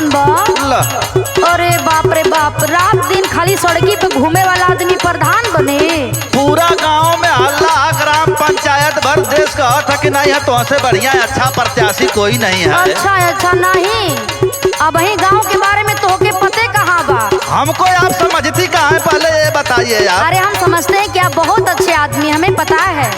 प्रधान बा। अरे बाप रे बाप, रात दिन खाली सड़की पे घूमे वाला आदमी प्रधान बने। पूरा गांव में हल्ला, ग्राम पंचायत भर देश का अर्थ है कि नहीं है, तो से बढ़िया अच्छा प्रत्याशी कोई नहीं है। अच्छा नहीं, अब ही गांव के बारे में तो के पते कहाँ बा? हमको आप समझती कहाँ है, पहले ये बताइए आप। अरे हम समझते हैं कि आप बहुत अच्छे आदमी, हमें पता है।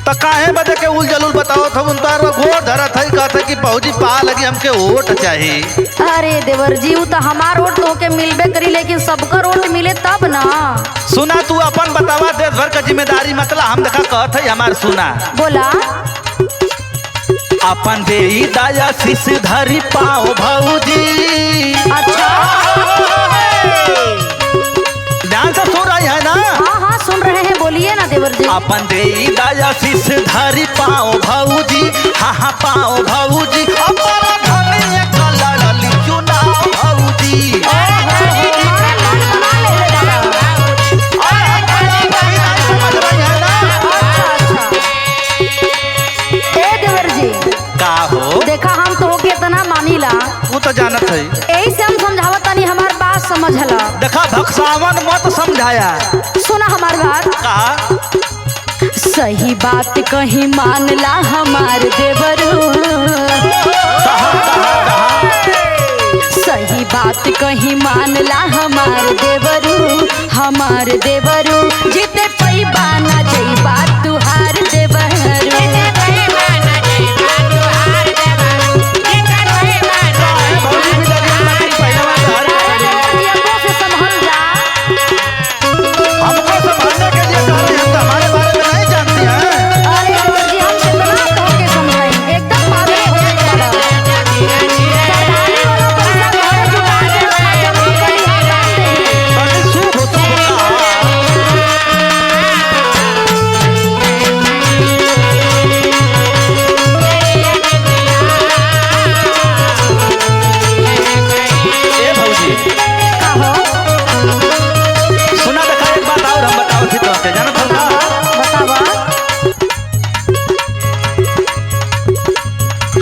तो काहे बदे के उल जलूल बताओ था, उन तार गोड़ धरत है, कहते कि पहुंची पा लगी हमके वोट चाहिए। अरे देवर जी, वो तो हमार वोट तो के मिलबे करी, लेकिन सबका वोट मिले तब ना। सुना तू अपन बतावा, देश भर का जिम्मेदारी मतलब हम देखा कहते है हमार। सुना बोला। अपन दे दाया शीश धरी पाओ भौजी। अच्छा ध्यान से सुन रही है ना? हाँ सुन रहे हैं, बोलिए ना देवर जी। अपन दे दाया शीश धरी पाओ भौजी, हाँ पाओ भौजी। अपना धनिया कलर ली चुनाव भौजी। देखा हम तो होके इतना मानीला, वो तो जानत है, यही से हम समझावत नहीं, हमार बात समझला। देखा भक्सावन मत समझाया। सुना हमार बात। कहा सही बात कहीं मानला हमार देवरू, सही बात कहीं मानला हमार देवरू, हमार देवरू। जीते पैबा ना जइबा तुहार देवरू।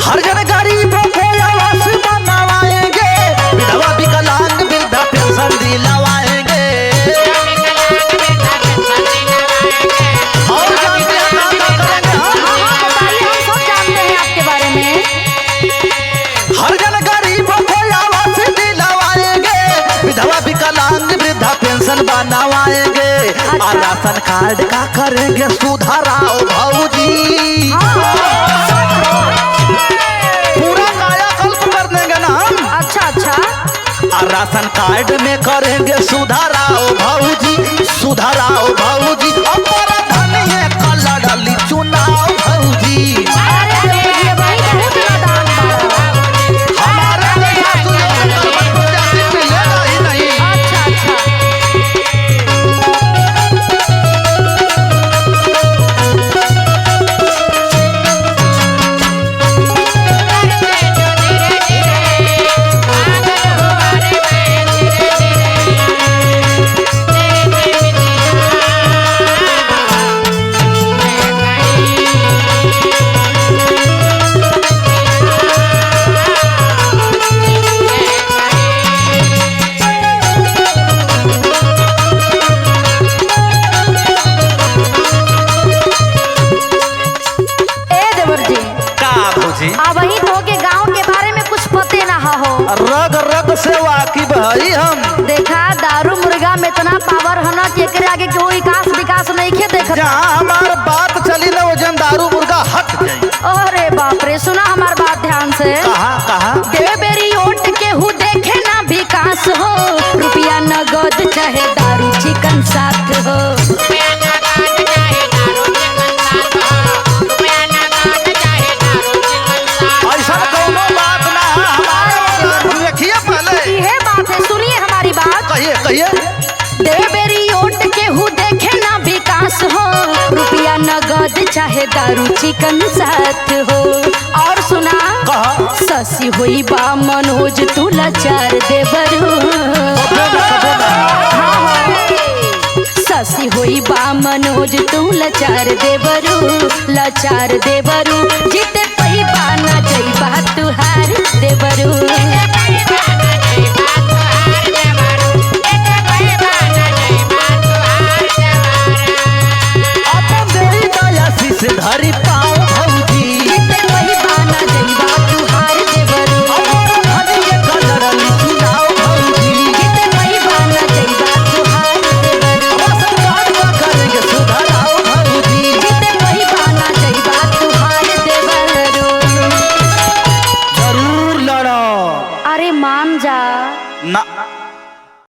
हर जन गरीब को आवास बनवाएंगे, विधवा विकलांग वृद्धा पेंशन दिलवाएंगे। और जानते हैं ना क्या करेंगे हम? बताइए, हम सब जानते हैं आपके बारे में। हर जन गरीब को आवास दिलवाएंगे, विधवा विकलांग वृद्धा पेंशन बनवाएंगे। और राशन कार्ड का करेंगे सुधाराओ भौजी। राशन कार्ड में करेंगे सुधाराओ भौजी, सुधाराओ भौजी। अपना धनिया कलर ली चुनाव भौजी। हमारे मिलेगा ही नहीं। अब ही तो के गांव के बारे में कुछ पते ना हो। रग रग से वाकिफ है हम। देखा दारू मुर्गा में इतना पावर है ना कि एकरे आगे कोई विकास नहीं खे देखा। जहाँ हमार बात चली ना वो जन दारू मुर्गा हट जाए। अरे बाप रे, सुना हमार बात ध्यान से। कहा बेरी ओट के हु देखे ना विकास हो, रुपया नगद चाहे दारू चिकन साथ हो। नगद चाहे दारू चिकन साथ हो। और सुना ससी हुई बा मनोज तू लाचार देवरू। ससी हुई बा मनोज तू लाचार देवरू। जीते पैबा ना जइबा तुहार देवरू। अरे मान जा। ना